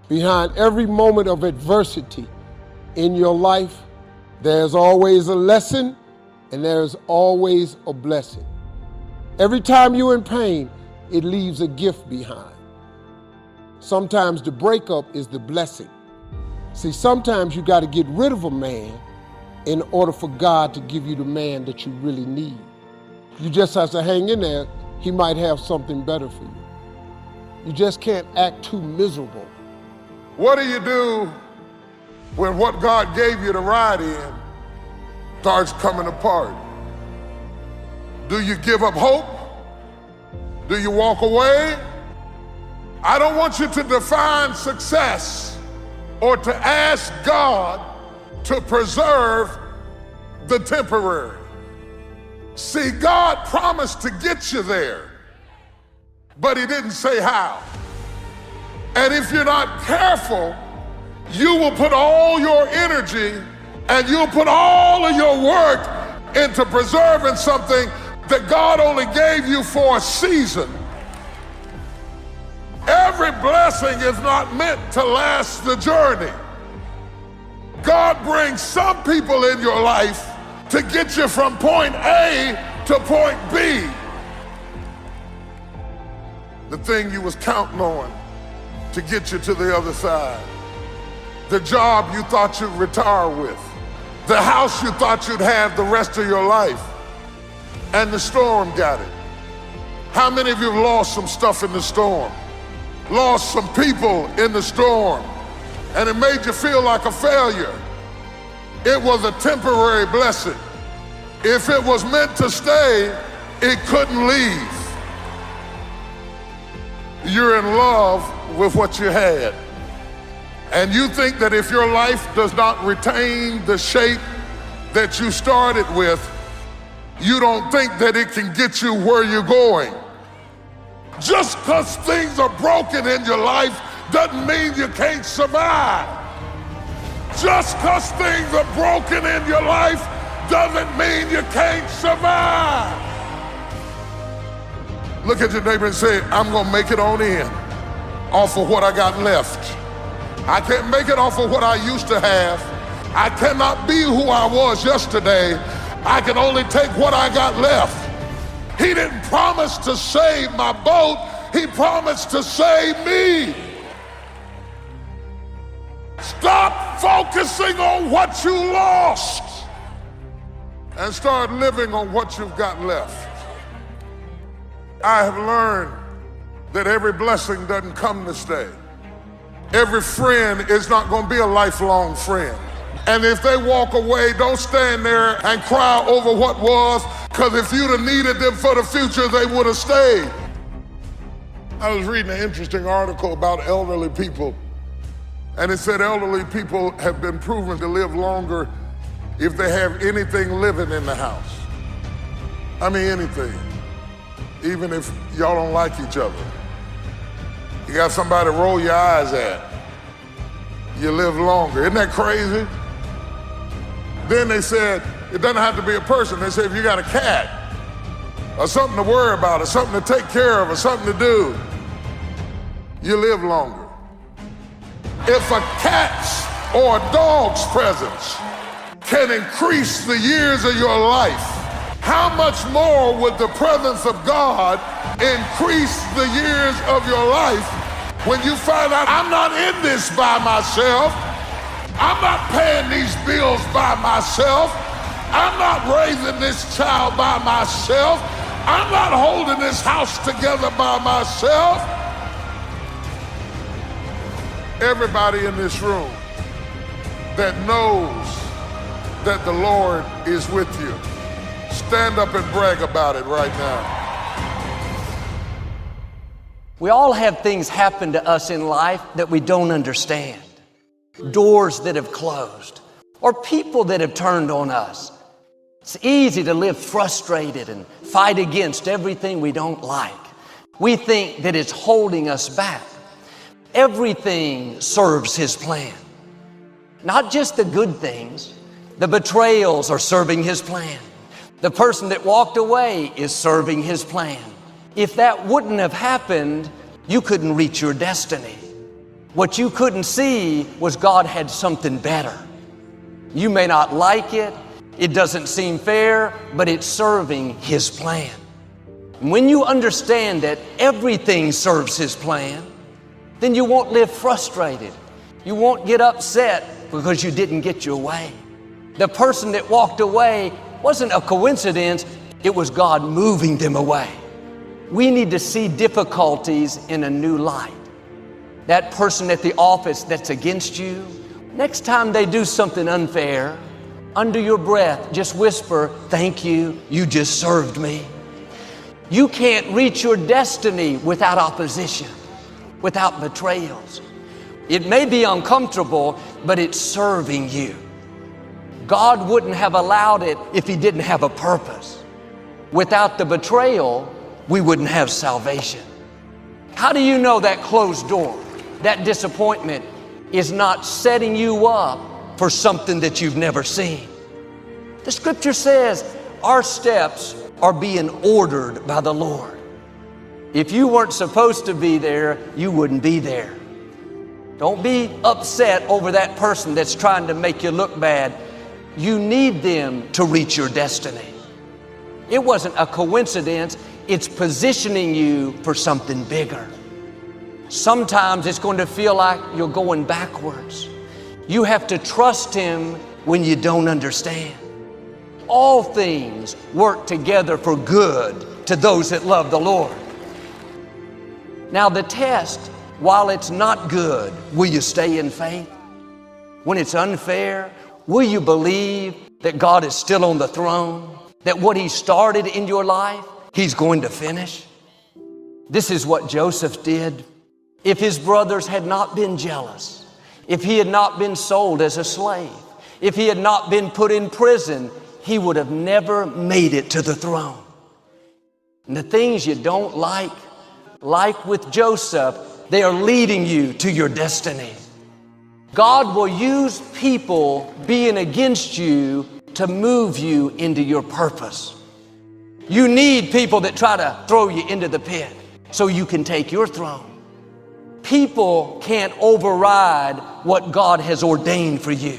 Behind every moment of adversity in your life, there's always a lesson and there's always a blessing. Every time you're in pain, it leaves a gift behind. Sometimes the breakup is the blessing. See, sometimes you got to get rid of a man in order for God to give you the man that you really need. You just have to hang in there. He might have something better for you. You just can't act too miserable. What do you do when what God gave you to ride in starts coming apart? Do you give up hope? Do you walk away? I don't want you to define success or to ask God to preserve the temporary. See, God promised to get you there, but He didn't say how. And if you're not careful, you will put all your energy and you'll put all of your work into preserving something that God only gave you for a season. Every blessing is not meant to last the journey. God brings some people in your life to get you from point A to point B. The thing you was counting on to get you to the other side. The job you thought you'd retire with. The house you thought you'd have the rest of your life. And the storm got it. How many of you have lost some stuff in the storm? Lost some people in the storm, and it made you feel like a failure. It was a temporary blessing. If it was meant to stay, it couldn't leave. You're in love with what you had. And you think that if your life does not retain the shape that you started with, you don't think that it can get you where you're going. Just because things are broken in your life doesn't mean you can't survive. Just because things are broken in your life doesn't mean you can't survive. Look at your neighbor and say, I'm gonna make it on in off of what I got left. I can't make it off of what I used to have. I cannot be who I was yesterday. I can only take what I got left. He didn't promise to save my boat. He promised to save me. Stop focusing on what you lost and start living on what you've got left. I have learned that every blessing doesn't come to stay. Every friend is not going to be a lifelong friend. And if they walk away, don't stand there and cry over what was, because if you'd have needed them for the future, they would have stayed. I was reading an interesting article about elderly people, and it said elderly people have been proven to live longer if they have anything living in the house. I mean anything, even if y'all don't like each other. You got somebody to roll your eyes at, you live longer. Isn't that crazy? Then they said, it doesn't have to be a person. They said, if you got a cat, or something to worry about, or something to take care of, or something to do, you live longer. If a cat's or a dog's presence can increase the years of your life, how much more would the presence of God increase the years of your life when you find out, I'm not in this by myself. I'm not paying these bills by myself. I'm not raising this child by myself. I'm not holding this house together by myself. Everybody in this room that knows that the Lord is with you, stand up and brag about it right now. We all have things happen to us in life that we don't understand. Doors that have closed, or people that have turned on us. It's easy to live frustrated and fight against everything we don't like. We think that it's holding us back. Everything serves His plan. Not just the good things. The betrayals are serving His plan. The person that walked away is serving His plan. If that wouldn't have happened, you couldn't reach your destiny. What you couldn't see was God had something better. You may not like it. It doesn't seem fair, but it's serving His plan. When you understand that everything serves His plan, then you won't live frustrated. You won't get upset because you didn't get your way. The person that walked away wasn't a coincidence. It was God moving them away. We need to see difficulties in a new light. That person at the office that's against you, next time they do something unfair, under your breath, just whisper, "Thank you, you just served me." You can't reach your destiny without opposition, without betrayals. It may be uncomfortable, but it's serving you. God wouldn't have allowed it if He didn't have a purpose. Without the betrayal, we wouldn't have salvation. How do you know that closed door, that disappointment, is not setting you up for something that you've never seen? The scripture says our steps are being ordered by the Lord. If you weren't supposed to be there, you wouldn't be there. Don't be upset over that person that's trying to make you look bad. You need them to reach your destiny. It wasn't a coincidence. It's positioning you for something bigger. Sometimes it's going to feel like you're going backwards. You have to trust Him when you don't understand. All things work together for good to those that love the Lord. Now the test, while it's not good, will you stay in faith? When it's unfair, will you believe that God is still on the throne? That what He started in your life, He's going to finish? This is what Joseph did. If his brothers had not been jealous, if he had not been sold as a slave, if he had not been put in prison, he would have never made it to the throne. And the things you don't like with Joseph, they are leading you to your destiny. God will use people being against you to move you into your purpose. You need people that try to throw you into the pit so you can take your throne. People can't override what God has ordained for you.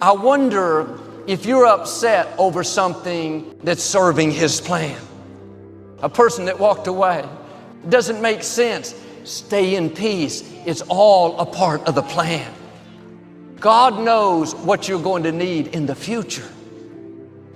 I wonder if you're upset over something that's serving His plan. A person that walked away, doesn't make sense. Stay in peace. It's all a part of the plan. God knows what you're going to need in the future.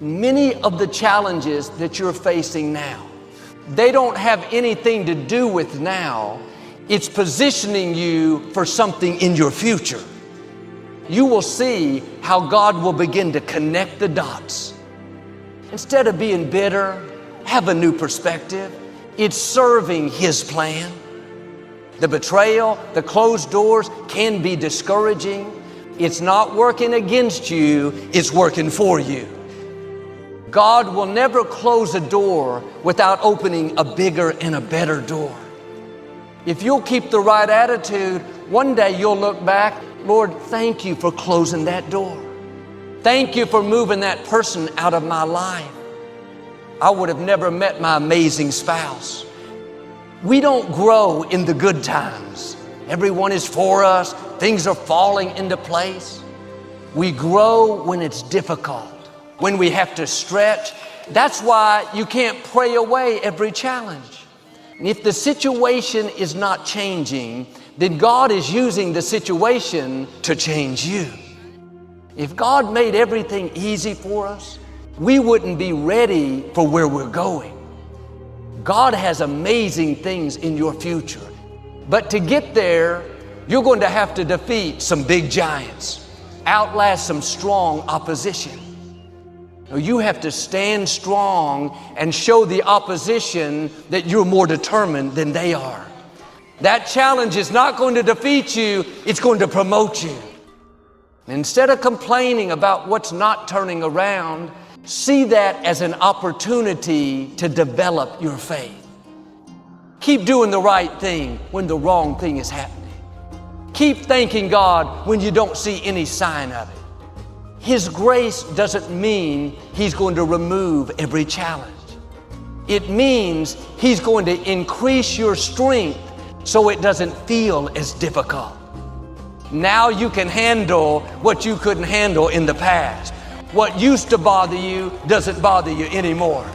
Many of the challenges that you're facing now, they don't have anything to do with now. It's positioning you for something in your future. You will see how God will begin to connect the dots. Instead of being bitter, have a new perspective. It's serving His plan. The betrayal, the closed doors can be discouraging. It's not working against you, it's working for you. God will never close a door without opening a bigger and a better door. If you'll keep the right attitude, one day you'll look back, Lord, thank you for closing that door. Thank you for moving that person out of my life. I would have never met my amazing spouse. We don't grow in the good times. Everyone is for us. Things are falling into place. We grow when it's difficult, when we have to stretch. That's why you can't pray away every challenge. And if the situation is not changing, then God is using the situation to change you. If God made everything easy for us, we wouldn't be ready for where we're going. God has amazing things in your future. But to get there, you're going to have to defeat some big giants, outlast some strong opposition. You have to stand strong and show the opposition that you're more determined than they are. That challenge is not going to defeat you, it's going to promote you. Instead of complaining about what's not turning around, see that as an opportunity to develop your faith. Keep doing the right thing when the wrong thing is happening. Keep thanking God when you don't see any sign of it. His grace doesn't mean He's going to remove every challenge. It means He's going to increase your strength so it doesn't feel as difficult. Now you can handle what you couldn't handle in the past. What used to bother you doesn't bother you anymore.